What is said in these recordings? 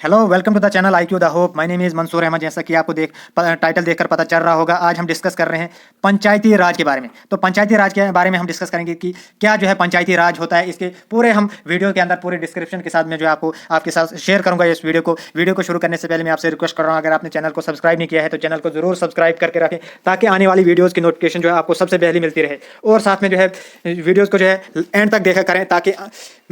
Hello, welcome to the channel IQ the hope. My name is Mansoor Ahmed. जैसा कि आपको title देखकर पता चल रहा होगा, आज हम डिस्कस कर रहे हैं पंचायती राज के बारे में। तो पंचायती राज के बारे में हम डिस्कस करेंगे कि क्या जो है पंचायती राज होता है। इसके पूरे हम वीडियो के अंदर पूरे डिस्क्रिप्शन के साथ में जो है आपको आपके साथ शेयर करूंगा इस वीडियो को शुरू करने से पहले मैं आपसे रिक्वेस्ट कर रहा हूँ, अगर आपने चैनल को सब्सक्राइब नहीं किया है तो चैनल को जरूर सब्सक्राइब करके रखें, ताकि आने वाली वीडियोज़ की नोटिफिकेशन जो है आपको सबसे पहले मिलती रहे। और साथ में जो है वीडियोज़ को जो है एंड तक देखा करें, ताकि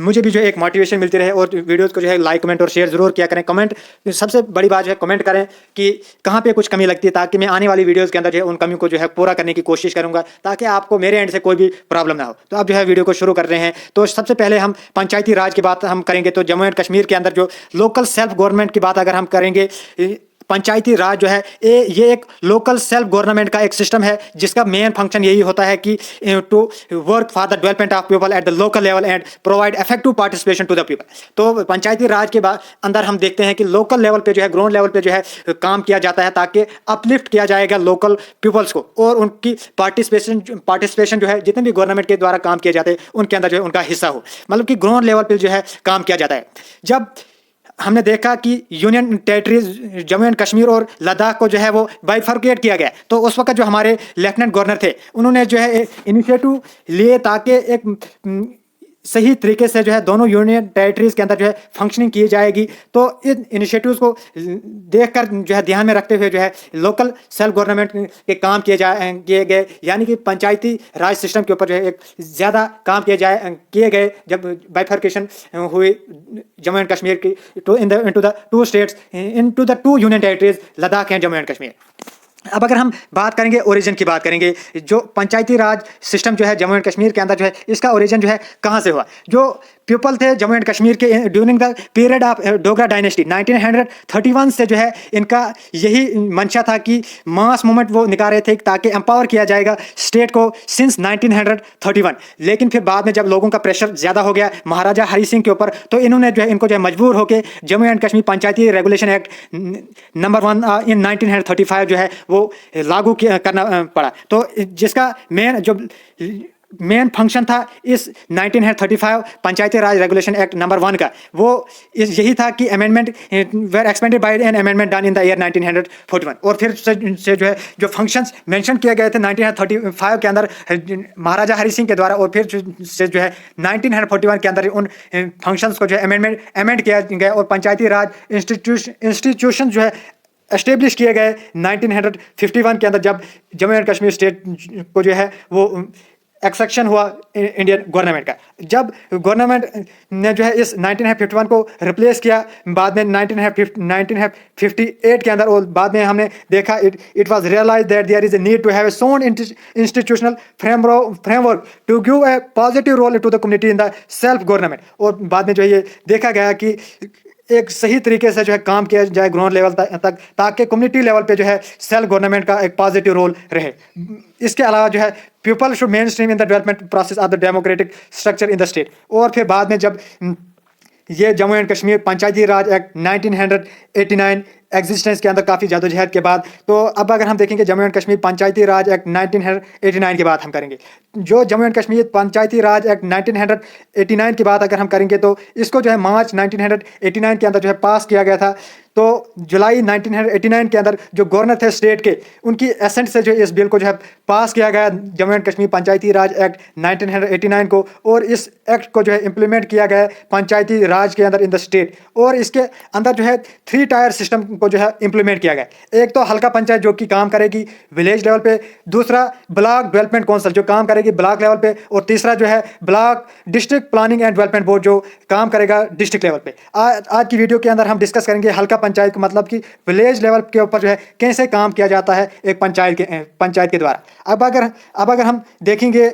मुझे भी जो है एक मोटिवेशन मिलती रहे। और वीडियोज़ को जो है लाइक कमेंट और शेयर जरूर किया करें। कमेंट सबसे बड़ी बात जो है, कमेंट करें कि कहाँ पे कुछ कमी लगती है, ताकि मैं आने वाली वीडियोस के अंदर जो है उन कमियों को जो है पूरा करने की कोशिश करूंगा, ताकि आपको मेरे एंड से कोई भी प्रॉब्लम ना हो। तो अब जो है वीडियो को शुरू कर रहे हैं। तो सबसे पहले हम पंचायती राज की बात हम करेंगे। तो जम्मू एंड कश्मीर के अंदर जो लोकल सेल्फ गवर्नमेंट की बात अगर हम करेंगे, पंचायती राज जो है ये एक लोकल सेल्फ गवर्नमेंट का एक सिस्टम है, जिसका मेन फंक्शन यही होता है कि to work for the development of people at the local level and provide effective participation to the people. तो पंचायती राज के बाद अंदर हम देखते हैं कि लोकल लेवल पे जो है, ग्राउंड लेवल पे जो है काम किया जाता है, ताकि अपलिफ्ट किया जाएगा लोकल पीपल्स को, और उनकी पार्टिसिपेशन जो है जितने भी गवर्नमेंट के द्वारा काम किए जाते हैं उनके अंदर जो है उनका हिस्सा हो। मतलब कि ग्राउंड लेवल पे जो है काम किया जाता है। जब हमने देखा कि union territories Jammu and Kashmir और लद्दाख को जो है वो बाइफर्केट किया गया, तो उस वक्त जो हमारे लेफ्टिनेंट गवर्नर थे, उन्होंने जो है इनिशिएटिव लिए ताकि एक सही तरीके से जो है दोनों यूनियन टेरिटरीज के अंदर जो है फंक्शनिंग की जाएगी। तो इन इनिशिएटिव्स को देखकर जो है ध्यान में रखते हुए जो है लोकल सेल्फ गवर्नमेंट के काम किए गए, यानी कि पंचायती राज सिस्टम के ऊपर जो है एक ज़्यादा काम किए गए जब बाइफर्केशन हुई जम्मू एंड कश्मीर की into the two states, into the two union territories Ladakh and Jammu and Kashmir. अब अगर हम बात करेंगे ओरिजिन की बात करेंगे, जो पंचायती राज सिस्टम जो है जम्मू एंड कश्मीर के अंदर जो है इसका ओरिजिन जो है कहाँ से हुआ। जो पीपल थे जम्मू एंड कश्मीर के during the period of Dogra dynasty 1931 से जो है इनका यही मंशा था कि मास मूवमेंट वो निकाल रहे थे, ताकि एम्पावर किया जाएगा स्टेट को सिंस 1931। लेकिन फिर बाद में जब लोगों का प्रेशर ज़्यादा हो गया महाराजा हरि सिंह के ऊपर, तो इन्होंने जो है इनको जो है मजबूर होकर Jammu and Kashmir Panchayati regulation act number 1 इन 1935 जो है वो लागू करना पड़ा। तो जिसका मेन फंक्शन था इस 1935 Panchayati Raj regulation act number 1 का, वो यही था कि amendment were expanded by an amendment done in the year 1941। और फिर से जो है जो फंक्शंस मेंशन किए गए थे 1935 के अंदर महाराजा हरि सिंह के द्वारा, और फिर से जो है 1941 के अंदर उन फंक्शंस को जो है अमेंड किया गया, और पंचायती राज इंस्टीट्यूशन जो है एस्टेब्लिश किए गए 1951 के अंदर, जब जम्मू एंड कश्मीर स्टेट को जो है वो एक्सेक्शन हुआ इंडियन गवर्नमेंट का। जब गवर्नमेंट ने जो है इस 1951 को रिप्लेस किया बाद में 1958 के अंदर, और बाद में हमने देखा it was realize that there is a need to have a sound institutional framework to give a positive role to the community in the self government. और बाद में जो है ये देखा गया कि एक सही तरीके से जो है काम किया जाए ग्राउंड लेवल तक, ताकि कम्युनिटी लेवल पे जो है सेल्फ गवर्नमेंट का एक पॉजिटिव रोल रहे। इसके अलावा जो है people should main stream in the development process of the democratic structure in the state. और फिर बाद में जब ये Jammu and Kashmir Panchayati Raj act 1989 existence के अंदर काफ़ी जद्दोजहद के बाद, तो अब अगर हम देखेंगे Jammu and Kashmir Panchayati Raj act 1989 की बात हम करेंगे। जो Jammu and Kashmir Panchayati Raj act 1989 की बात अगर हम करेंगे, तो इसको जो है मार्च 1989 के अंदर जो है पास किया गया था। तो जुलाई 1989 के अंदर जो गवर्नर थे स्टेट के, उनकी एसेंट से जो इस बिल को जो है पास किया गया Jammu and Kashmir Panchayati Raj act 1989 को, और इस एक्ट को जो है इम्प्लीमेंट किया गया पंचायती राज के अंदर इन द स्टेट। और इसके अंदर जो है 3 टायर सिस्टम को जो है इम्प्लीमेंट किया गया। एक तो हल्का पंचायत जो कि काम करेगी विलेज लेवल पे, दूसरा ब्लॉक डेवलपमेंट काउंसिल जो काम करेगी ब्लॉक लेवल पे, और तीसरा जो है block district planning and development board जो काम करेगा डिस्ट्रिक्ट लेवल पे। आज की वीडियो के अंदर हम डिस्कस करेंगे हल्का पंचायत का मतलब कि विलेज लेवल के ऊपर जो है कैसे काम किया जाता है एक पंचायत के द्वारा। अब अगर हम देखेंगे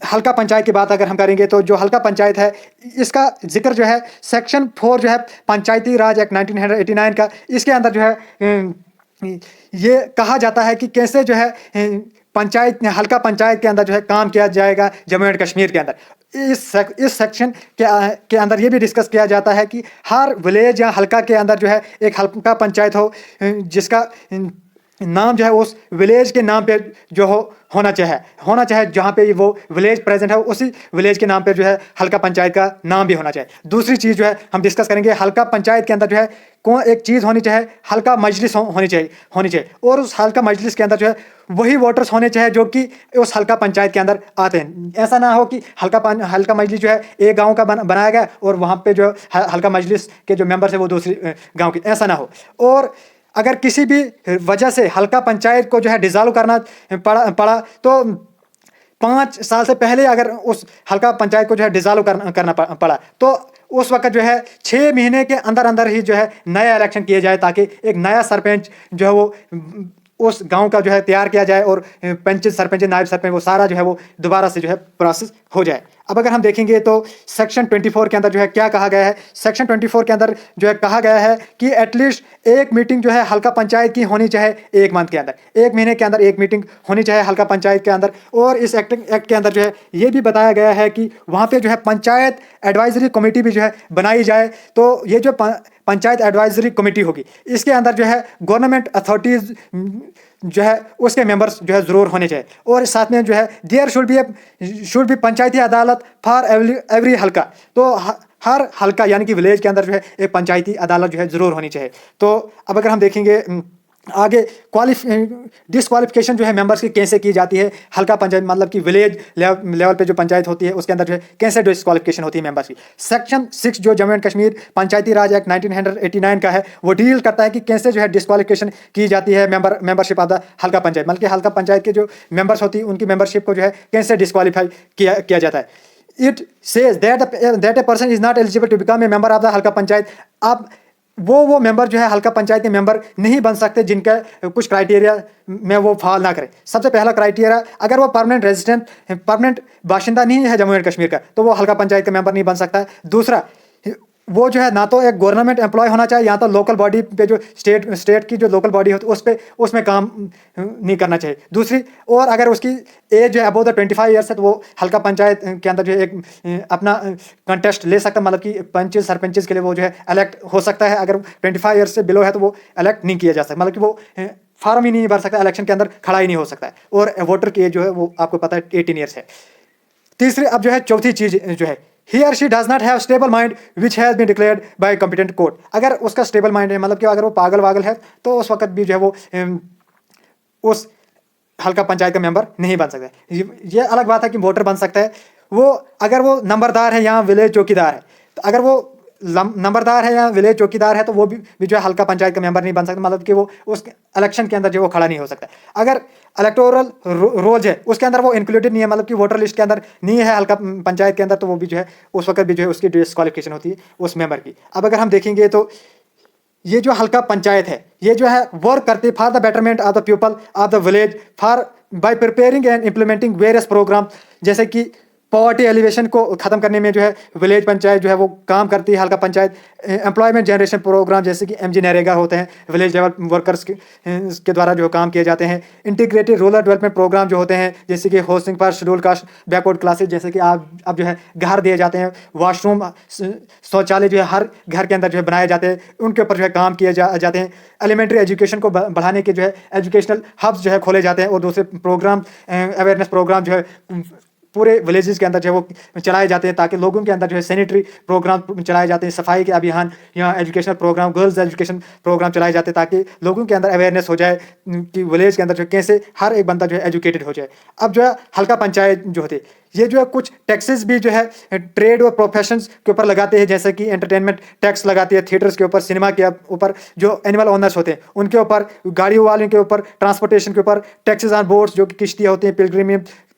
हल्का पंचायत की बात अगर हम करेंगे, तो जो हल्का पंचायत है इसका जिक्र जो है सेक्शन 4 जो है पंचायती राज एक्ट 1989 का, इसके अंदर जो है ये कहा जाता है कि कैसे जो है हल्का पंचायत के अंदर जो है काम किया जाएगा जम्मू एंड कश्मीर के अंदर। इस सेक्शन के अंदर ये भी डिस्कस किया जाता है कि हर विलेज या हल्का के अंदर जो है एक हल्का पंचायत हो, जिसका नाम जो है उस विलेज के नाम पे जो होना चाहिए जहाँ पे वो विलेज प्रेजेंट है उसी विलेज के नाम पे जो है हल्का पंचायत का नाम भी होना चाहिए। दूसरी चीज़ जो है हम डिस्कस करेंगे, हल्का पंचायत के अंदर जो है कौन एक चीज़ होनी चाहिए, हल्का मजलिस होनी चाहिए और उस हल्का मजलिस के अंदर जो है वही वोटर्स होने चाहिए जो कि उस हल्का पंचायत के अंदर आते हैं। ऐसा ना हो कि हल्का मजलिस जो है एक गाँव का बनाया गया और वहाँ पे जो हल्का मजलिस के जो मेंबर्स है वो दूसरी गाँव के, ऐसा ना हो। और अगर किसी भी वजह से हल्का पंचायत को जो है डिसॉल्व करना पड़ा तो 5 साल से पहले अगर उस हल्का पंचायत को जो है डिसॉल्व करना पड़ा तो उस वक्त जो है 6 महीने के अंदर अंदर ही जो है नया इलेक्शन किए जाए ताकि एक नया सरपंच जो है वो उस गांव का जो है तैयार किया जाए और पंच सरपंच नायब सरपंच वो सारा जो है वो दोबारा से जो है प्रोसेस हो जाए। अब अगर हम देखेंगे तो सेक्शन 24 के अंदर जो है क्या कहा गया है, सेक्शन 24 के अंदर जो है कहा गया है कि एटलीस्ट एक मीटिंग जो है हल्का पंचायत की होनी चाहिए 1 मंथ के अंदर, 1 महीने के अंदर एक मीटिंग होनी चाहिए हल्का पंचायत के अंदर। और इस एक्ट के अंदर जो है ये भी बताया गया है कि वहाँ पे जो है पंचायत एडवाइजरी कमेटी भी जो है बनाई जाए। तो ये जो पंचायत एडवाइजरी कमेटी होगी इसके अंदर जो है गवर्नमेंट अथॉरिटीज़ जो है उसके मेंबर्स जो है ज़रूर होने चाहिए। और साथ में जो है देयर शुड बी पंचायती अदालत फॉर एवरी हल्का, तो हर हल्का यानी कि विलेज के अंदर जो है एक पंचायती अदालत जो है ज़रूर होनी चाहिए। तो अब अगर हम देखेंगे आगे डिसक्वालिफिकेशन जो है मेंबर्स की कैसे की जाती है हल्का पंचायत मतलब कि विलेज लेवल पे जो पंचायत होती है उसके अंदर जो है कैसे डिसक्वालिफिकेशन होती है मेंबर्स की। सेक्शन 6 जो Jammu and Kashmir Panchayati Raj act 1989 का है वो डील करता है कि कैसे जो है डिसक्वालिफिकेशन की जाती है membership of the Halqa panchayat, मतलब कि हल्का पंचायत के जो मेंबर्स होती है उनकी मेंबरशिप को जो है कैसे डिसक्वालीफाई किया जाता है। It says that a person is not eligible to become a member of the Halqa panchayat. अब वो मेंबर जो है हल्का पंचायत के मेंबर नहीं बन सकते जिनका कुछ क्राइटेरिया में वो फॉल ना करे। सबसे पहला क्राइटेरिया, अगर वो परमानेंट बाशिंदा नहीं है जम्मू एंड कश्मीर का तो वो हल्का पंचायत का मेंबर नहीं बन सकता है। दूसरा, वो जो है ना तो एक गवर्नमेंट एम्प्लॉय होना चाहिए या तो लोकल बॉडी पे जो स्टेट की जो लोकल बॉडी होती है उसमें काम नहीं करना चाहिए। दूसरी, और अगर उसकी एज जो है अबव द 25 ईयर्स है तो वो हल्का पंचायत के अंदर जो है एक अपना कंटेस्ट ले सकता, मतलब कि पंच सरपंच के लिए वो जो है इलेक्ट हो सकता है। अगर 25 ईयर्स से बिलो है तो वो इलेक्ट नहीं किया जा सकता, मतलब कि वो फॉर्म ही नहीं भर सकता, इलेक्शन के अंदर खड़ा ही नहीं हो सकता है। और वोटर की एज जो है वो आपको पता है 18 ईयर्स है। तीसरी, अब जो है चौथी चीज जो है he or she does not have stable mind which has been declared by competent court। अगर उसका स्टेबल माइंड है मतलब कि अगर वो पागल वागल है तो उस वक्त भी जो है वो उस हल्का पंचायत का मेंबर नहीं बन सकता। ये अलग बात है कि वोटर बन सकता है वो, अगर वो नंबरदार है या विलेज चौकीदार है। तो अगर वो नंबरदार है या विलेज चौकीदार है तो वो भी जो है हल्का पंचायत का मेंबर नहीं बन सकता, मतलब कि वो उस इलेक्शन के अंदर जो वो खड़ा नहीं हो सकता। अगर इलेक्टोरल रोल्स है उसके अंदर वो इंक्लूडेड नहीं है, मतलब कि वोटर लिस्ट के अंदर नहीं है हल्का पंचायत के अंदर, तो वो भी जो है उस वक्त भी जो है उसकी डिस्क्वालिफिकेशन होती है उस मेंबर की। अब अगर हम देखेंगे तो ये जो हल्का पंचायत है ये जो है वर्क करती है for the betterment of the people of the village for by preparing and implementing various programme, जैसे कि पॉवर्टी एलिवेशन को ख़त्म करने में जो है विलेज पंचायत जो है वो काम करती है। हल्का पंचायत एम्प्लॉयमेंट जनरेशन प्रोग्राम जैसे कि MG नरेगा होते हैं, विलेज लेवल वर्कर्स के द्वारा जो काम किए जाते हैं। इंटीग्रेटेड रूरल डेवलपमेंट प्रोग्राम जो होते हैं जैसे कि housing for schedule caste backward classes, जैसे कि आप अब जो है घर दिए जाते हैं, वॉशरूम शौचालय जो है हर घर के अंदर जो है बनाए जाते हैं, उनके ऊपर जो है काम किए जाते हैं। एलिमेंट्री एजुकेशन को बढ़ाने के जो है एजुकेशनल हब्स जो है खोले जाते हैं और दूसरे प्रोग्राम अवेयरनेस प्रोग्राम जो है पूरे विलेजेस के अंदर जो है वो चलाए जाते हैं ताकि लोगों के अंदर जो है सैनिटरी प्रोग्राम चलाए जाते हैं, सफाई के अभियान या educational programme, girls education programme चलाए जाते हैं ताकि लोगों के अंदर अवेयरनेस हो जाए कि विलेज के अंदर जो कैसे हर एक बंदा जो है एजुकेटेड हो जाए। अब जो है हल्का पंचायत जो होती है ये जो है कुछ टैक्सेस भी जो है ट्रेड और प्रोफेशंस के ऊपर लगाते हैं, जैसे कि एंटरटेनमेंट टैक्स लगाती है, थिएटर्स के ऊपर, सिनेमा के ऊपर, जो एनिमल ओनर्स होते हैं उनके ऊपर, गाड़ियों वालों के ऊपर, ट्रांसपोर्टेशन के ऊपर, टैक्सेस ऑन बोट्स जो कि किश्तियाँ होती हैं,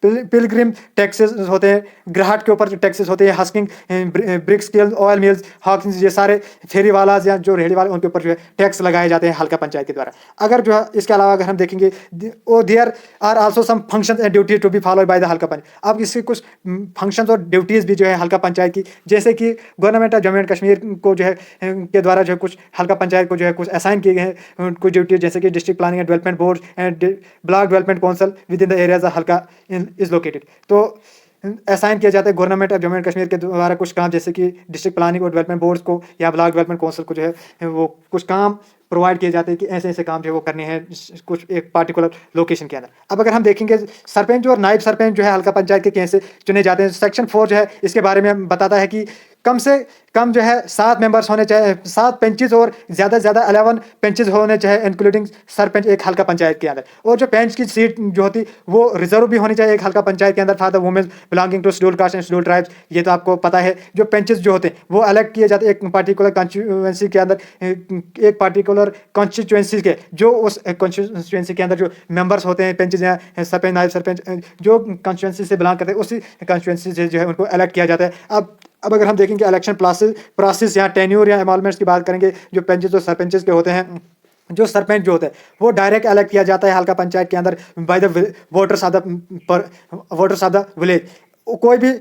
पिलग्रिम टैक्सेस होते हैं, ग्राहट के ऊपर जो टैक्सेस होते हैं, husking, brick skill, oil mills, hawking, ये सारे फेरी वालाज या जो रेहड़ी वाले उनके ऊपर जो है टैक्स लगाए जाते हैं हल्का पंचायत के द्वारा। अगर जो है इसके अलावा अगर हम देखेंगे there are also some functions and duties to be followed by the Halqa panchayat. अब इसके कुछ फंक्शंस और ड्यूटीज़ भी जो है हल्का पंचायत की, जैसे कि government of Jammu and Kashmir को जो है के द्वारा जो है कुछ हल्का पंचायत को जो है कुछ असाइन किए गए हैं कुछ ड्यूटीज, जैसे कि district planning and development board and block development council with in the areas हल्का इज लोकेटेड। तो असाइन किया जाता है government of Jammu and Kashmir के द्वारा कुछ काम, जैसे कि डिस्ट्रिक्ट प्लानिंग और डेवलपमेंट बोर्ड्स को या ब्लॉक डेवलपमेंट काउंसिल को जो है वो कुछ काम प्रोवाइड किए जाते हैं कि ऐसे ऐसे काम जो है वो करने हैं कुछ एक पार्टिकुलर लोकेशन के अंदर। अब अगर हम देखेंगे सरपंच और नायब सरपंच जो है हल्का पंचायत के कैसे चुने जाते हैं, सेक्शन 4 जो है इसके बारे में बताता है कि कम से कम जो है 7 मेंबर्स होने चाहिए, 7 पेंचेस और ज़्यादा से ज़्यादा 11 पेंचेस होने चाहिए इंक्लूडिंग सरपंच एक हल्का पंचायत के अंदर। और जो पेंच की सीट जो होती वो रिजर्व भी होनी चाहिए एक हल्का पंचायत के अंदर for the women belonging to scheduled caste and scheduled tribes. ये तो आपको पता है। जो पेंचेस जो होते हैं वो अलग किए जाते हैं एक पार्टिकुलर कॉन्स्टिट्यूएंसी के अंदर, एक पार्टिकुलर कॉन्स्टिट्यूएंसी के जो उस कॉन्स्टिट्यूएंसी के अंदर जो मेंबर्स होते हैं पेंचेस या सरपंच नायब सरपंच जो कॉन्स्टिट्यूएंसी से बिलोंग करते हैं उसी कॉन्स्टिट्यूएंसी से जो है उनको अलग किया जाता है। अब अगर हम देखेंगे इलेक्शन प्रोसेस या टेन्योर या एमॉल्वमेंट्स की बात करेंगे, जो पेंचेस और सरपंचेस के होते हैं, जो सरपंच जो होता है वो डायरेक्ट अलग किया जाता है हल्का पंचायत के अंदर by the voters of the village. कोई भी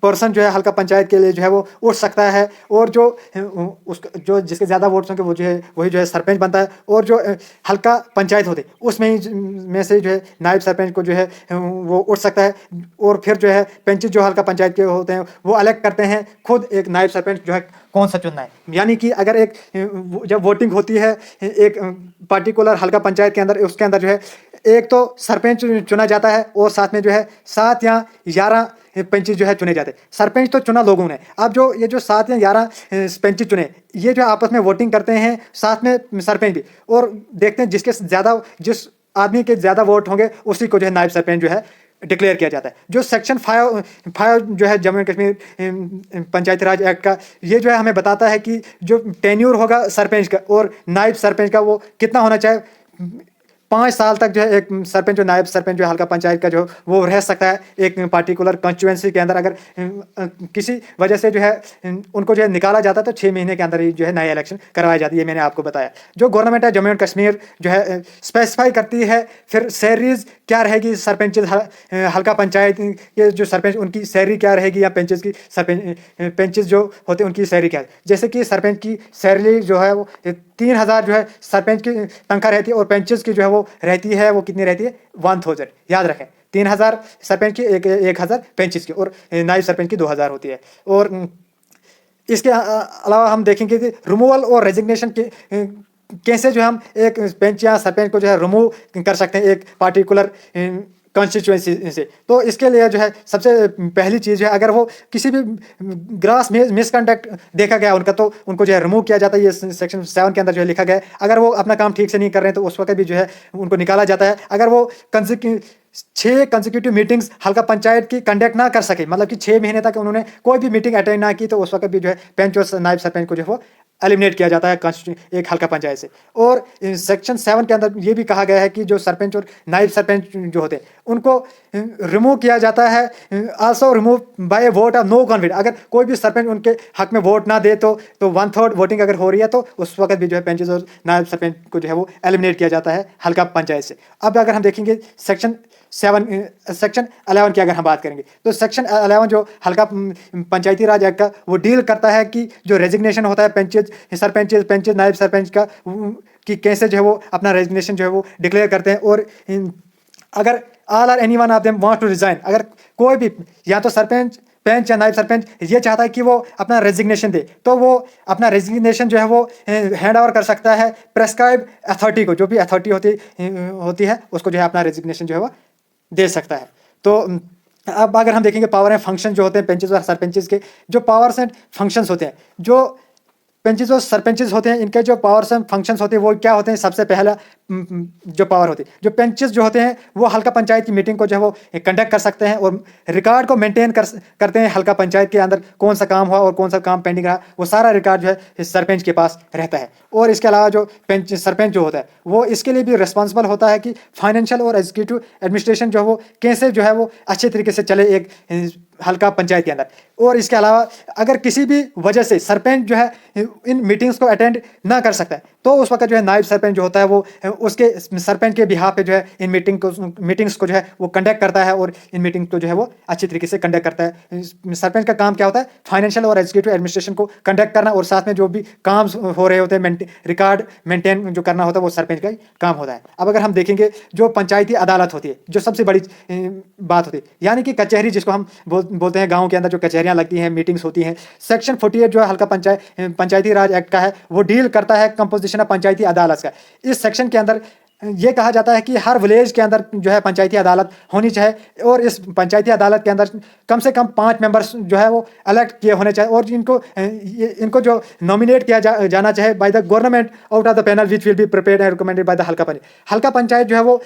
पर्सन जो है हल्का पंचायत के लिए जो है वो उठ सकता है और जो जो जिसके ज़्यादा वोट्स होंगे वो जो है वही जो है सरपंच बनता है। और जो हल्का पंचायत होते उसमें ही में से जो है नायब सरपंच को जो है वो उठ सकता है। और फिर जो है पेंचेस जो हल्का पंचायत के होते हैं वो अलग करते हैं खुद एक नायब सरपंच जो है कौन सा चुनना है। यानी कि अगर एक जब वोटिंग होती है एक पार्टिकुलर हल्का पंचायत के अंदर, उसके अंदर जो है एक तो सरपंच चुना जाता है और साथ में जो है 7 या 11 पेंचेस जो है चुने जाते हैं। सरपंच तो चुना लोगों ने, अब जो ये जो 7 या 11 पेंचेस चुने ये जो आपस में वोटिंग करते हैं साथ में सरपंच भी, और देखते हैं जिस आदमी के ज़्यादा वोट होंगे उसी को जो है नायब सरपंच जो है डिक्लेयर किया जाता है। जो सेक्शन 5 जो है Jammu and Kashmir Panchayati Raj act का, ये जो है हमें बताता है कि जो टेन्योर होगा सरपंच का और नायब सरपंच का वो कितना होना चाहिए। 5 साल तक जो है एक सरपंच और नायब सरपंच जो हल्का पंचायत का जो वो रह सकता है एक पार्टिकुलर कॉन्स्टिट्यूएंसी के अंदर। अगर किसी वजह से जो है उनको जो है निकाला जाता है तो 6 महीने के अंदर ही जो है नया इलेक्शन करवाई जाती है। मैंने आपको बताया। जो गवर्नमेंट है जम्मू एंड कश्मीर जो है स्पेसिफाई करती है फिर सैलरीज क्या रहेगी सरपंच हल्का पंचायत के जो सरपंच उनकी सैलरी क्या रहेगी या पेंचेस की पेंचेस जो होते हैं उनकी सैलरी क्या है। जैसे कि सरपंच की सैलरी जो है वो 3000 जो है सरपंच की तनख्वाह रहती है और पेंचेस की जो है वो रहती है वो कितनी रहती है 1000। याद रखें 3000 सरपंच की 1000 पेंचेस की और नायब सरपंच की 2000 होती है। और इसके अलावा हम देखेंगे कि रिमूवल और रेजिग्नेशन के कैसे जो हम एक पेंच या सरपंच को जो है रिमूव कर सकते हैं एक पार्टिकुलर कॉन्स्टिट्यूएंसी से। तो इसके लिए जो है सबसे पहली चीज़ है अगर वो किसी भी ग्रास मिसकंडक्ट देखा गया उनका तो उनको जो है रिमूव किया जाता है। ये सेक्शन 7 के अंदर जो है लिखा गया है। अगर वो अपना काम ठीक से नहीं कर रहे हैं तो उस वक्त भी जो है उनको निकाला जाता है। अगर वो 6 कंसेक्यूटिव मीटिंग्स हल्का पंचायत की कंडक्ट ना कर सके, मतलब कि 6 महीने तक उन्होंने कोई भी मीटिंग अटेंड ना की, तो उस वक्त भी जो है पेंच और नायब सरपंच को जो है वो एलिमिनेट किया जाता है एक हल्का पंचायत से। और सेक्शन 7 के अंदर ये भी कहा गया है कि जो सरपंच और नायब सरपंच जो होते हैं उनको रिमूव किया जाता है also remove by vote of no confidence. अगर कोई भी सरपंच उनके हक में वोट ना दे तो 1/3 वोटिंग अगर हो रही है तो उस वक्त भी जो है पेंचेस और नायब सरपंच को जो है वो एलिमिनेट किया जाता है हल्का पंचायत से। अब अगर हम देखेंगे सेक्शन 11 की अगर हम बात करेंगे तो सेक्शन 11 जो हल्का पंचायती राज एक्ट का वो डील करता है कि जो रेजिग्नेशन होता है पेंचेस नायब सरपंच का कि कैसे जो है वो अपना रेजिग्नेशन जो है वो डिक्लेयर करते हैं। और अगर all or any one of them want to resign, अगर कोई भी या तो सरपंच पेंच या नायब सरपंच ये चाहता है कि वो अपना रेजिग्नेशन दे तो वो अपना रेजिग्नेशन जो है वो हैंड ओवर कर सकता है प्रेस्क्राइब अथॉरिटी को। जो भी अथॉरिटी होती है उसको जो है अपना रेजिग्नेशन जो है वो दे सकता है। तो अब अगर हम देखेंगे पावर एंड फंक्शन जो होते हैं पेंचेस और सरपंचेस के, जो पावर्स एंड फंक्शंस होते हैं, जो पेंचेस और सरपंचेस होते हैं इनके जो पावर्स एंड फंक्शंस होते हैं वो क्या होते हैं। सबसे पहला जो पावर होती है, जो पेंचेस जो होते हैं वो हल्का पंचायत की मीटिंग को जो है वो कंडक्ट कर सकते हैं और रिकॉर्ड को मेंटेन करते हैं हल्का पंचायत के अंदर कौन सा काम हुआ और कौन सा काम पेंडिंग रहा, वो सारा रिकॉर्ड जो है सरपंच के पास रहता है। और इसके अलावा जो सरपंच जो होता है वो इसके लिए भी रिस्पॉन्सिबल होता है कि फाइनेंशियल और एग्जीक्यूटिव एडमिनिस्ट्रेशन जो है वो कैसे जो है वो अच्छे तरीके से चले एक हल्का पंचायत के अंदर। और इसके अलावा अगर किसी भी वजह से सरपंच जो है इन मीटिंग्स को अटेंड ना कर सकता है तो उस वक्त जो है नायब सरपंच जो होता है वो उसके सरपंच के बिहाफ पे जो है इन मीटिंग्स को जो है वो कंडक्ट करता है और इन मीटिंग को जो है वो अच्छी तरीके से कंडक्ट करता है। सरपंच का काम क्या होता है? फाइनेंशियल और एग्जीक्यूटिव एडमिनिस्ट्रेशन को कंडक्ट करना और साथ में जो भी काम हो रहे होते हैं रिकॉर्ड मेंटेन जो करना होता है वो सरपंच का ही काम होता है। अब अगर हम देखेंगे जो पंचायती अदालत होती है जो सबसे बड़ी बात होती है, यानी कि कचहरी जिसको हम बोलते हैं, गाँव के अंदर जो कचहरियाँ लगती हैं, मीटिंग्स होती हैं, सेक्शन 48 जो है हल्का पंचायती राज एक्ट का है वो डील करता है कंपोजिशन ऑफ पंचायती अदालत का। इस सेक्शन के अंदर ये कहा जाता है कि हर विलेज के अंदर जो है पंचायती अदालत होनी चाहिए और इस पंचायती अदालत के अंदर कम से कम 5 मेंबर्स जो है वो इलेक्ट किए होने चाहिए और इनको जो नॉमिनेट किया जाना चाहिए by the government out of the panel which will be prepared and recommended by the Halqa panchayat जो है वो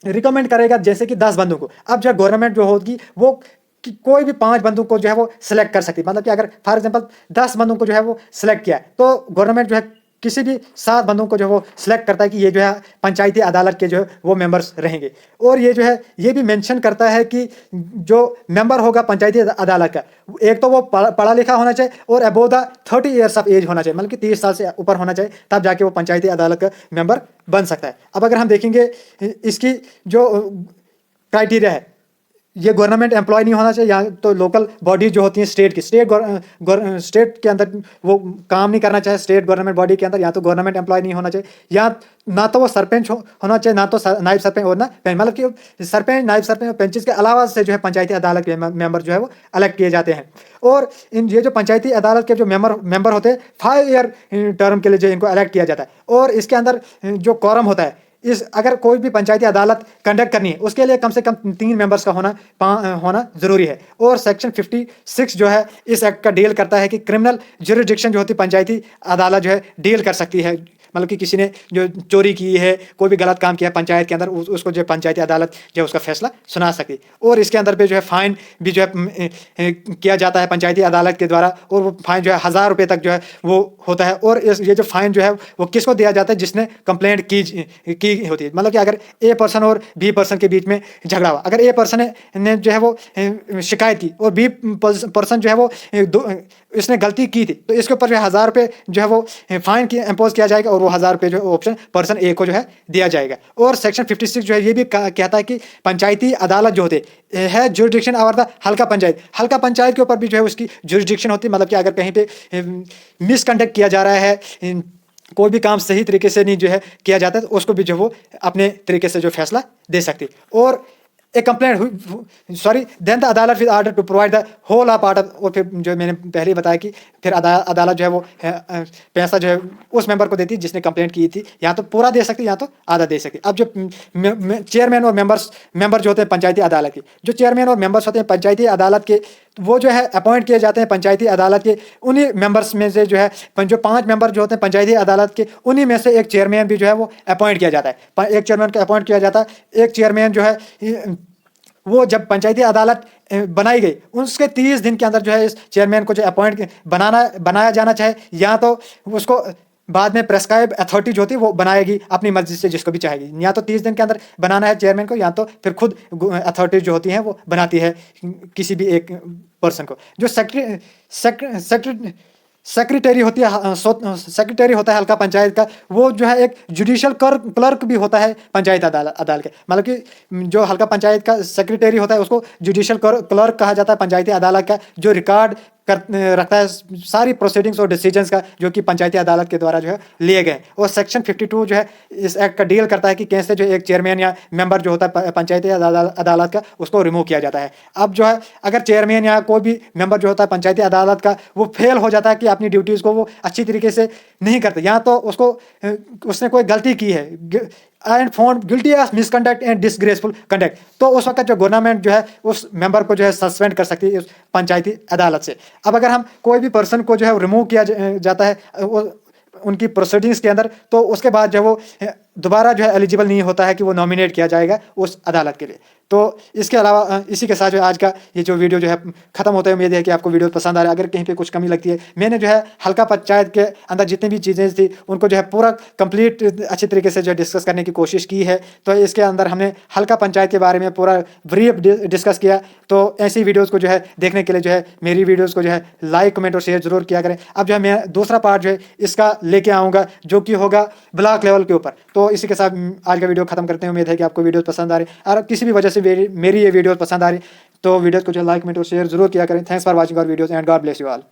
रिकमेंड करेगा जैसे कि 10 बंदों को। अब जो गवर्नमेंट जो होगी वो कि कोई भी 5 बंदों को जो है वो सिलेक्ट कर सकती है। मतलब कि अगर फॉर एग्जांपल 10 बंदों को जो है वो सिलेक्ट किया तो गवर्नमेंट जो है किसी भी 7 बंदों को जो है वो सिलेक्ट करता है कि ये जो है पंचायती अदालत के जो है वो मेंबर्स रहेंगे। और ये जो है ये भी मेंशन करता है कि जो मेंबर होगा पंचायती अदालत का एक तो वो पढ़ा लिखा होना चाहिए और above the 30 years of age होना चाहिए, मतलब कि 30 साल से ऊपर होना चाहिए, तब जाके वो पंचायती अदालत का मेंबर बन सकता है। अब अगर हम देखेंगे इसकी जो क्राइटेरिया है, ये गवर्नमेंट एम्प्लॉय नहीं होना चाहिए, या तो लोकल बॉडी जो होती है स्टेट की, स्टेट के अंदर वो काम नहीं करना चाहिए, स्टेट गवर्नमेंट बॉडी के अंदर, या तो गवर्नमेंट एम्प्लॉय नहीं होना चाहिए, या ना तो वो सरपंच होना चाहिए, ना तो नायब सरपंच और ना मतलब कि सरपंच, नायब सरपंच और पंचायत के अलावा से जो है पंचायती अदालत के मेंबर जो है वो अलग किए जाते हैं। और ये जो पंचायती अदालत के जो मेंबर होते हैं 5 ईयर टर्म के लिए जो इनको अलग किया जाता है। और इसके अंदर जो कॉरम होता है, अगर कोई भी पंचायती अदालत कंडक्ट करनी है उसके लिए कम से कम 3 मेंबर्स का होना जरूरी है। और सेक्शन 56 जो है इस एक्ट का डील करता है कि क्रिमिनल ज्यूरिसडिक्शन जो होती है पंचायती अदालत जो है डील कर सकती है, मतलब कि किसी ने जो चोरी की है, कोई भी गलत काम किया पंचायत के अंदर, उसको जो पंचायती अदालत जो है उसका फैसला सुना सकती है। और इसके अंदर पे जो है फाइन भी जो है किया जाता है पंचायती अदालत के द्वारा, और वो फाइन जो है 1000 रुपये तक जो है वो होता है। और ये जो फाइन जो है वो किसको दिया जाता है? जिसने कंप्लेंट की होती है। मतलब कि अगर ए पर्सन और बी पर्सन के बीच में झगड़ा हुआ, अगर ए पर्सन ने जो है वो शिकायत की और बी पर्सन जो है वो इसने गलती की थी, तो इसके ऊपर जो है 1000 रुपये जो है वो फाइन इम्पोज किया जाएगा और वो 1000 रुपये जो ऑप्शन पर्सन ए को जो है दिया जाएगा। और सेक्शन 56 जो है ये भी कहता है कि पंचायती अदालत जो होते है jurisdiction over the Halqa panchayat के ऊपर भी जो है उसकी ज्यूरिसडिक्शन होती है। मतलब कि अगर कहीं पे मिसकंडक्ट किया जा रहा है, कोई भी काम सही तरीके से नहीं जो है किया जाता है, तो उसको भी जो वो अपने तरीके से जो फैसला दे सकती है। और एक कंप्लेंट देन द अदालत with order to provide the whole of part of, और फिर जो मैंने पहले ही बताया कि फिर अदालत जो है वो पैसा जो है उस मेंबर को देती है जिसने कंप्लेंट की थी, या तो पूरा दे सकती है या तो आधा दे सकती है। अब जो चेयरमैन और मेंबर जो होते हैं पंचायती अदालत के, जो चेयरमैन और मेंबर्स होते हैं पंचायती अदालत के, वो जो है अपॉइंट किए जाते हैं पंचायती अदालत के। उन्हीं मेंबर्स में से जो है जो 5 मेंबर जो होते हैं पंचायती अदालत के, उन्हीं में से एक चेयरमैन भी जो है वो अपॉइंट किया जाता है। एक चेयरमैन को अपॉइंट किया जाता है। एक चेयरमैन जो है वो जब पंचायती अदालत बनाई गई उसके 30 दिन के अंदर जो है इस चेयरमैन को जो अपॉइंट बनाया जाना चाहिए, या तो उसको बाद में प्रेस्क्राइब अथॉरिटी जो होती है वो बनाएगी अपनी मर्जी से जिसको भी चाहेगी, या तो 30 दिन के अंदर बनाना है चेयरमैन को, या तो फिर खुद अथॉरिटी जो होती हैं वो बनाती है किसी भी एक पर्सन को। जो सेक्रेटरी होती है, सेक्रेटरी होता है हल्का पंचायत का, वो जो है एक जुडिशियल क्लर्क भी होता है पंचायत अदालत के। मतलब कि जो हल्का पंचायत का सेक्रेटरी होता है उसको जुडिशियल क्लर्क कहा जाता है पंचायती अदालत का, जो रिकॉर्ड रखता है सारी प्रोसीडिंग्स और डिसीजंस का जो कि पंचायती अदालत के द्वारा जो है लिए गए। और सेक्शन 52 जो है इस एक्ट का डील करता है कि कैसे जो एक चेयरमैन या मेंबर जो होता है पंचायती अदालत का उसको रिमूव किया जाता है। अब जो है अगर चेयरमैन या कोई भी मेंबर जो होता है पंचायती अदालत का वो फेल हो जाता है कि अपनी ड्यूटीज़ को वो अच्छी तरीके से नहीं करते, या तो उसने कोई गलती की है and found guilty of misconduct and disgraceful conduct, तो उस वक्त जो गवर्नमेंट जो है उस मेंबर को जो है सस्पेंड कर सकती है उस पंचायती अदालत से। अब अगर हम कोई भी पर्सन को जो है रिमूव किया जाता है उनकी प्रोसीडिंग्स के अंदर, तो उसके बाद जो वो दोबारा जो है एलिजिबल नहीं होता है कि वो नॉमिनेट किया जाएगा उस अदालत के लिए। तो इसके अलावा इसी के साथ जो है आज का ये जो वीडियो जो है खत्म होता है। उम्मीद है कि आपको वीडियो पसंद आ रहा है। अगर कहीं पे कुछ कमी लगती है, मैंने जो है हल्का पंचायत के अंदर जितनी भी चीज़ें थी उनको जो है पूरा कंप्लीट अच्छी तरीके से जो है डिस्कस करने की कोशिश की है। तो इसके अंदर हमने हल्का पंचायत के बारे में पूरा ब्रीफ डिस्कस किया। तो ऐसी वीडियोज़ को जो है देखने के लिए जो है मेरी वीडियोज़ को जो है लाइक कमेंट और शेयर जरूर किया करें। अब जो है मैं दूसरा पार्ट जो है इसका लेके आऊँगा जो कि होगा ब्लॉक लेवल के ऊपर। तो इसी के साथ आज का वीडियो खत्म करते हैं। उम्मीद है कि आपको वीडियो पसंद आ रही है और किसी भी वजह से मेरी ये वीडियो पसंद आ रही तो वीडियो को जो लाइक कमेंट और शेयर जरूर किया करें। Thanks for watching our videos and God bless you all.